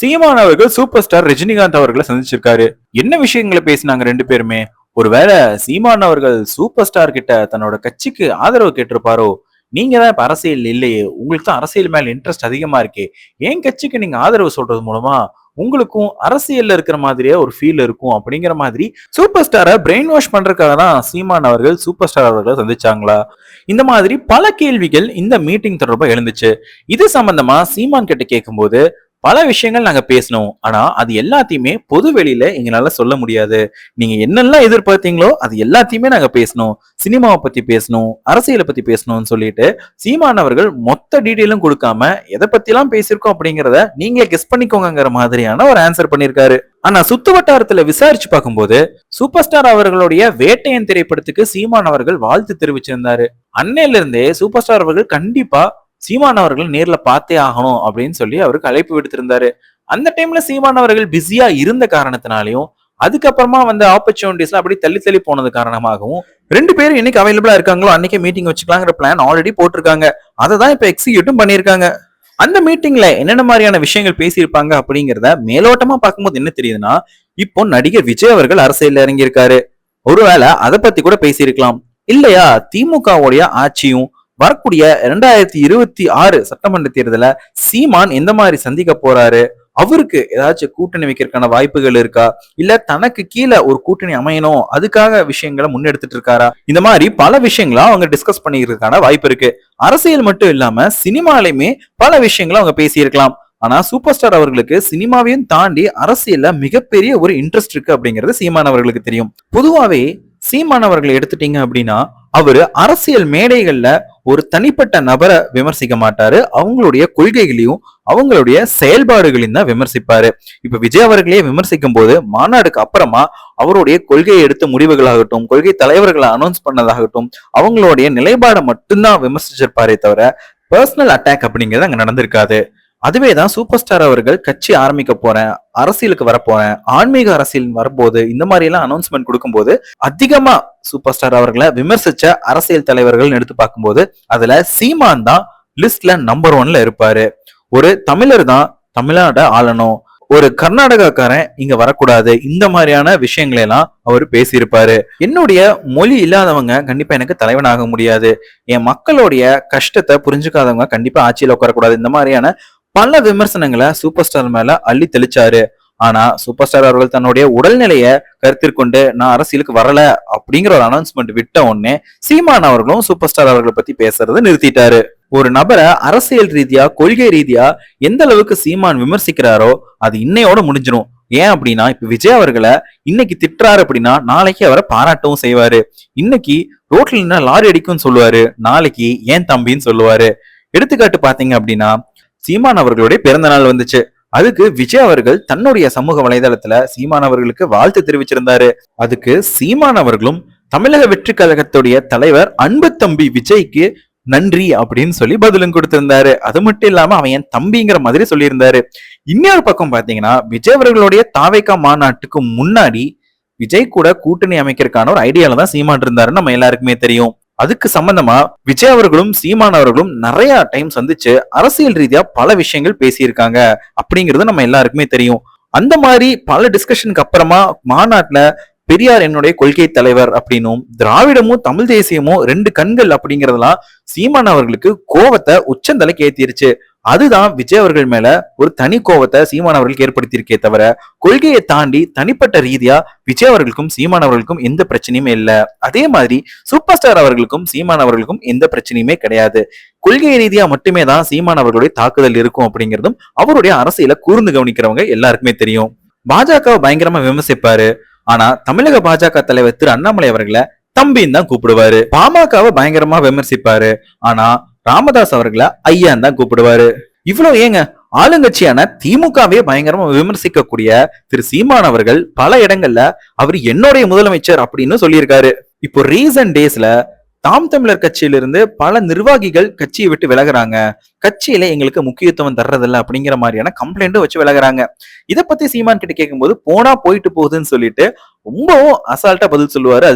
சீமான் அவர்கள் super star Rajinikanth அவர்களை சந்திச்சிருக்காரு. என்ன விஷயங்களை பேசினாங்க ரெண்டு பேருமே? ஒருவேளை சீமான் அவர்கள் சூப்பர் ஸ்டார் கிட்ட தன்னோட கட்சிக்கு ஆதரவு கேட்டிருப்பாரோ? நீங்க தான் இப்ப அரசியல் இல்லையே, உங்களுக்கு தான் அரசியல் மேல இன்ட்ரெஸ்ட் அதிகமா இருக்கே, என் கட்சிக்கு நீங்க ஆதரவு சொல்றது மூலமா உங்களுக்கும் அரசியல்ல இருக்கிற மாதிரியே ஒரு ஃபீல் இருக்கும் அப்படிங்கிற மாதிரி சூப்பர் ஸ்டாரை பிரெயின் வாஷ் பண்றதுக்காக தான் சீமான் அவர்கள் சூப்பர் ஸ்டார் அவர்களை சந்திச்சாங்களா? இந்த மாதிரி பல கேள்விகள் இந்த மீட்டிங் தொடர்பா எழுந்துச்சு. இது சம்பந்தமா சீமான் கிட்ட கேட்கும்போது பல விஷயங்கள் நாங்க பேசணும். ஆனா அது எல்லாத்தையுமே பொது வெளியில எங்களால சொல்ல முடியாது. நீங்க என்னெல்லாம் எதிர்பார்த்தீங்களோ அது எல்லாத்தையுமே நாங்க பேசணும். சினிமாவை பத்தி பேசணும், அரசியலை பத்தி பேசணும்னு சொல்லிட்டு சீமான் அவர்கள் மொத்த டீட்டெயிலும் கொடுக்காம எதை பத்தி எல்லாம் பேசியிருக்கோம் அப்படிங்கறத நீங்களே கெஸ் பண்ணிக்கோங்கிற மாதிரியான ஒரு ஆன்சர் பண்ணிருக்காரு. ஆனா சுத்து வட்டாரத்துல விசாரிச்சு பார்க்கும்போது சூப்பர் ஸ்டார் அவர்களுடைய வேட்டையன் திரைப்படத்துக்கு சீமான் அவர்கள் வாழ்த்து தெரிவிச்சிருந்தாரு. அன்னையில இருந்தே சூப்பர் ஸ்டார் அவர்கள் கண்டிப்பா சீமான் அவர்கள் நேர்ல பார்த்தே ஆகணும் அப்படின்னு சொல்லி அவருக்கு அழைப்பு விடுத்திருந்தாரு. அந்த டைம்ல சீமான் அவர்கள் பிஸியா இருந்த காரணத்தினாலையும் அதுக்கப்புறமா வந்த ஆப்பர்ச்சுனிட்டிஸ்ல அப்படி தள்ளி தள்ளி போனது காரணமாகவும் ரெண்டு பேரும் என்னைக்கு அவைலபிளா இருக்காங்களோ அன்னைக்கே மீட்டிங் வச்சுக்கலாங்கிற பிளான் ஆல்ரெடி போட்டிருக்காங்க. அதை தான் இப்ப எக்ஸிக்யூட்டும் பண்ணியிருக்காங்க. அந்த மீட்டிங்ல என்னென்ன மாதிரியான விஷயங்கள் பேசியிருப்பாங்க அப்படிங்கிறத மேலோட்டமா பார்க்கும்போது என்ன தெரியுதுன்னா, இப்போ நடிகர் விஜய் அவர்கள் அரசியல் இறங்கியிருக்காரு. ஒருவேளை அதை பத்தி கூட பேசியிருக்கலாம். இல்லையா திமுகவுடைய ஆட்சியும் வரக்கூடிய 2026 சட்டமன்ற தேர்தல சீமான் எந்த மாதிரி சந்திக்க போறாரு, அவருக்கு ஏதாச்சும் கூட்டணி வைக்கிறதுக்கான வாய்ப்புகள் இருக்கா, இல்ல தனக்கு கீழே ஒரு கூட்டணி அமையணும் அதுக்காக விஷயங்களை முன்னெடுத்துட்டு இருக்காரா, இந்த மாதிரி பல விஷயங்களை அவங்க டிஸ்கஸ் பண்ணிக்கிறதுக்கான வாய்ப்பு இருக்கு. அரசியல் மட்டும் இல்லாம சினிமாலையுமே பல விஷயங்களை அவங்க பேசியிருக்கலாம். ஆனா சூப்பர் ஸ்டார் அவர்களுக்கு சினிமாவையும் தாண்டி அரசியல்ல மிகப்பெரிய ஒரு இன்ட்ரெஸ்ட் இருக்கு அப்படிங்கிறது சீமான் அவர்களுக்கு தெரியும். பொதுவாவே சீமான் அவர்களை எடுத்துட்டீங்க அப்படின்னா அவரு அரசியல் மேடைகள்ல ஒரு தனிப்பட்ட நபரை விமர்சிக்க மாட்டாரு, அவங்களுடைய கொள்கைகளையும் அவங்களுடைய செயல்பாடுகளையும் தான் விமர்சிப்பாரு. இப்ப விஜய் அவர்களே விமர்சிக்கும் போது மாநாடுக்கு அப்புறமா அவருடைய கொள்கையை எடுத்த முடிவுகளாகட்டும், கொள்கை தலைவர்களை அனௌன்ஸ் பண்ணதாகட்டும், அவங்களுடைய நிலைப்பாடை மட்டும்தான் விமர்சிச்சிருப்பாரே தவிர பர்சனல் அட்டாக் அப்படிங்கிறது அங்க நடந்திருக்காது. அதுவேதான் சூப்பர் ஸ்டார் அவர்கள் கட்சி ஆரம்பிக்க போறேன், அரசியலுக்கு வரப்போறேன், ஆன்மீக அரசியல் வரும்போது இந்த மாதிரி எல்லாம் அனௌன்ஸ்மெண்ட் கொடுக்கும்போது அதிகமா சூப்பர் ஸ்டார் அவர்களை விமர்சிச்ச அரசியல் தலைவர்கள் எடுத்து பார்க்கும்போது அதுல சீமான் தான் லிஸ்ட்ல நம்பர் 1ல இருப்பாரு. ஒரு தமிழர் தான் தமிழ்நாட ஆளணும், ஒரு கர்நாடகாக்காரன் இங்க வரக்கூடாது, இந்த மாதிரியான விஷயங்களை எல்லாம் அவர் பேசியிருப்பாரு. என்னுடைய மொழி இல்லாதவங்க கண்டிப்பா எனக்கு தலைவனாக முடியாது, என் மக்களுடைய கஷ்டத்தை புரிஞ்சுக்காதவங்க கண்டிப்பா ஆட்சியில உட்காரக்கூடாது, இந்த மாதிரியான பல விமர்சனங்களை சூப்பர் ஸ்டார் மேல அள்ளி தெளிச்சாரு. ஆனா சூப்பர் ஸ்டார் அவர்கள் தன்னுடைய உடல்நிலைய கருத்திற்கொண்டு நான் அரசியலுக்கு வரல அப்படிங்கிற ஒரு அனௌன்ஸ்மெண்ட் விட்ட உடனே சீமான் அவர்களும் சூப்பர் ஸ்டார் அவர்களை பத்தி பேசுறதை நிறுத்திட்டாரு. ஒரு நபரை அரசியல் ரீதியா கொள்கை ரீதியா எந்த அளவுக்கு சீமான் விமர்சிக்கிறாரோ அது இன்னையோட முடிஞ்சிடும். ஏன் அப்படின்னா இப்ப விஜய் அவர்களை இன்னைக்கு திட்டுறாரு அப்படின்னா நாளைக்கு அவரை பாராட்டவும் செய்வாரு. இன்னைக்கு ரோட்ல நின்னா லாரி அடிக்கும்னு சொல்லுவாரு, நாளைக்கு ஏன் தம்பின்னு சொல்லுவாரு. எடுத்துக்காட்டு பாத்தீங்க அப்படின்னா சீமான் அவர்களுடைய பிறந்த நாள் வந்துச்சு. அதுக்கு விஜய் அவர்கள் தன்னுடைய சமூக வலைதளத்துல சீமான் அவர்களுக்கு வாழ்த்து தெரிவிச்சிருந்தாரு. அதுக்கு சீமான் அவர்களும் தமிழக வெற்றி கழகத்துடைய தலைவர் அன்பு தம்பி விஜய்க்கு நன்றி அப்படின்னு சொல்லி பதிலும் கொடுத்திருந்தாரு. அது மட்டும் இல்லாம அவன் என் தம்பிங்கிற மாதிரி சொல்லியிருந்தாரு. இன்னொரு பக்கம் பாத்தீங்கன்னா விஜய் அவர்களுடைய தாவேகா மாநாட்டுக்கு முன்னாடி விஜய் கூட கூட்டணி அமைக்கிறதுக்கான ஒரு ஐடியால தான் சீமான் இருந்தாருன்னு நம்ம எல்லாருக்குமே தெரியும். அதுக்கு சம்பந்தமா விஜய் அவர்களும் சீமான் அவர்களும் நிறைய டைம் சந்திச்சு அரசியல் ரீதியா பல விஷயங்கள் பேசியிருக்காங்க அப்படிங்கிறது நம்ம எல்லாருக்குமே தெரியும். அந்த மாதிரி பல டிஸ்கஷனுக்கு அப்புறமா மாநாட்டுல பெரியார் என்னுடைய கொள்கை தலைவர் அப்படின்னும் திராவிடமும் தமிழ் தேசியமும் ரெண்டு கண்கள் அப்படிங்கறதெல்லாம் சீமான் அவர்களுக்கு கோவத்தை உச்சந்தலைக்கு ஏத்திருச்சு. அதுதான் விஜய் அவர்கள் மேல ஒரு தனி கோவத்தை சீமான் அவர்களுக்கு ஏற்படுத்தியிருக்கே தவிர கொள்கையை தாண்டி தனிப்பட்ட ரீதியா விஜய் அவர்களுக்கும் சீமான் அவர்களுக்கும் எந்த பிரச்சனையுமே இல்ல. அதே மாதிரி சூப்பர் ஸ்டார் அவர்களுக்கும் சீமான் அவர்களுக்கும் எந்த பிரச்சனையுமே கிடையாது. கொள்கை ரீதியா மட்டுமே தான் சீமான் அவர்களுடைய தாக்குதல் இருக்கும் அப்படிங்கிறதும் அவருடைய அரசியல கூர்ந்து கவனிக்கிறவங்க எல்லாருக்குமே தெரியும். பாஜகவை பயங்கரமா விமர்சிப்பாரு. ஆனா தமிழக பாஜக தலைவர் திரு அண்ணாமலை அவர்களை தம்பின்னு தான் கூப்பிடுவாரு. பாமகவை பயங்கரமா விமர்சிப்பாரு. ஆனா ராமதாஸ் அவர்களை ஐயான் தான் கூப்பிடுவாரு. இவ்வளவு ஏங்க, ஆளுங்கட்சியான திமுகவே பயங்கரமா விமர்சிக்கக்கூடிய திரு சீமான் அவர்கள் பல இடங்கள்ல அவர் என்னுடைய முதலமைச்சர் அப்படின்னு சொல்லியிருக்காரு. இப்போ ரீசன்ட் டேஸ்ல தாம் தமிழர் கட்சியிலிருந்து பல நிர்வாகிகள் கட்சியை விட்டு விலகுறாங்க, கட்சியில எங்களுக்கு முக்கியத்துவம் தர்றதில்ல அப்படிங்கிற மாதிரியான கம்ப்ளைண்ட்டும் வச்சு விலகுறாங்க. இதை பத்தி சீமான் கிட்ட கேட்கும்போது போனா போயிட்டு போகுதுன்னு சொல்லிட்டு ரொம்பவும் அசால்ட்டா பதில் சொல்லுவாரு.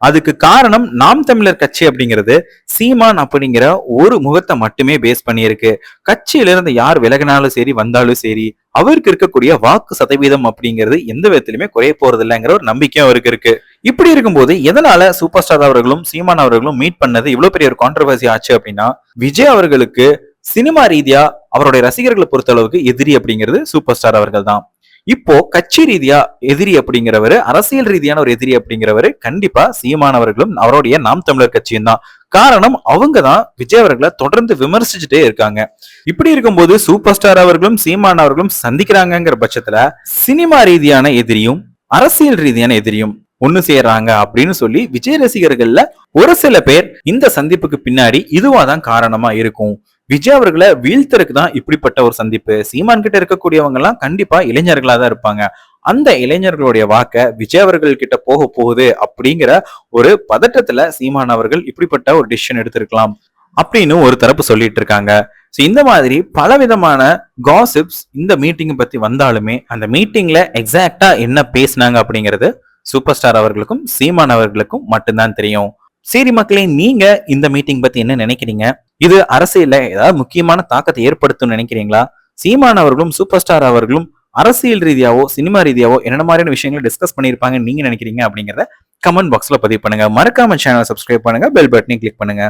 அதுக்கு காரணம் நாம் தமிழர் கட்சி அப்படிங்கிறது சீமான் அப்படிங்கிற ஒரு முகத்தை மட்டுமே பேஸ் பண்ணியிருக்கு. கட்சியில இருந்து யார் விலகினாலும் சரி வந்தாலும் சரி அவருக்கு இருக்கக்கூடிய வாக்கு சதவீதம் அப்படிங்கிறது எந்த விதத்திலுமே குறைய போறது இல்லைங்கிற ஒரு நம்பிக்கையும் அவருக்கு இருக்கு. இப்படி இருக்கும்போது எதனால சூப்பர் ஸ்டார் அவர்களும் சீமான் அவர்களும் மீட் பண்ணது இவ்வளவு பெரிய ஒரு கான்ட்ரவர்சி ஆச்சு அப்படின்னா, விஜய் அவர்களுக்கு சினிமா ரீதியா அவருடைய ரசிகர்களை பொறுத்த அளவுக்கு எதிரி அப்படிங்கிறது சூப்பர் ஸ்டார் அவர்கள் தான். இப்போ கட்சி ரீதியா எதிரி அப்படிங்கிறவரு, அரசியல் ரீதியான ஒரு எதிரி அப்படிங்கிறவரு கண்டிப்பா சீமானவர்களும் அவருடைய நாம் தமிழர் கட்சியும் தான். காரணம் அவங்க தான் விஜய் அவர்களை தொடர்ந்து விமர்சிச்சுட்டே இருக்காங்க. இப்படி இருக்கும்போது சூப்பர் ஸ்டார் அவர்களும் சீமான் அவர்களும் சந்திக்கிறாங்கிற பட்சத்துல சினிமா ரீதியான எதிரியும் அரசியல் ரீதியான எதிரியும் ஒண்ணு சேர்றாங்க அப்படின்னு சொல்லி விஜய் ரசிகர்கள்ல ஒரு சில பேர் இந்த சந்திப்புக்கு பின்னாடி இதுவாதான் காரணமா இருக்கும். விஜய் அவர்களை வீழ்த்தருக்கு தான் இப்படிப்பட்ட ஒரு சந்திப்பு. சீமான் கிட்ட இருக்கக்கூடியவங்க எல்லாம் கண்டிப்பா இளைஞர்களா தான் இருப்பாங்க. அந்த இளைஞர்களுடைய வாக்க விஜய் அவர்கள் கிட்ட போக போகுது அப்படிங்கிற ஒரு பதட்டத்துல சீமான் அவர்கள் இப்படிப்பட்ட ஒரு டிசிஷன் எடுத்திருக்கலாம் அப்படின்னு ஒரு தரப்பு சொல்லிட்டு இருக்காங்க. இந்த மாதிரி பலவிதமான காசிப்ஸ் இந்த மீட்டிங் பத்தி வந்தாலுமே அந்த மீட்டிங்ல எக்ஸாக்டா என்ன பேசினாங்க அப்படிங்கிறது சூப்பர் ஸ்டார் அவர்களுக்கும் சீமான் அவர்களுக்கும் மட்டும்தான் தெரியும். சரி மக்களே, நீங்க இந்த மீட்டிங் பத்தி என்ன நினைக்கிறீங்க? இது அரசியல்ல ஏதாவது முக்கியமான தாக்கத்தை ஏற்படுத்தும் நினைக்கிறீங்களா? சீமான் அவர்களும் சூப்பர் ஸ்டார் அவர்களும் அரசியல் ரீதியாவோ சினிமா ரீதியாவோ என்னென்ன மாதிரியான விஷயங்களை டிஸ்கஸ் பண்ணியிருப்பாங்க நீங்க நினைக்கிறீங்க அப்படிங்கறத கமெண்ட் பாக்ஸ்ல பதிவு பண்ணுங்க. மறக்காம சேனலை சப்ஸ்கிரைப் பண்ணுங்க, பெல் பட்டனை கிளிக் பண்ணுங்க.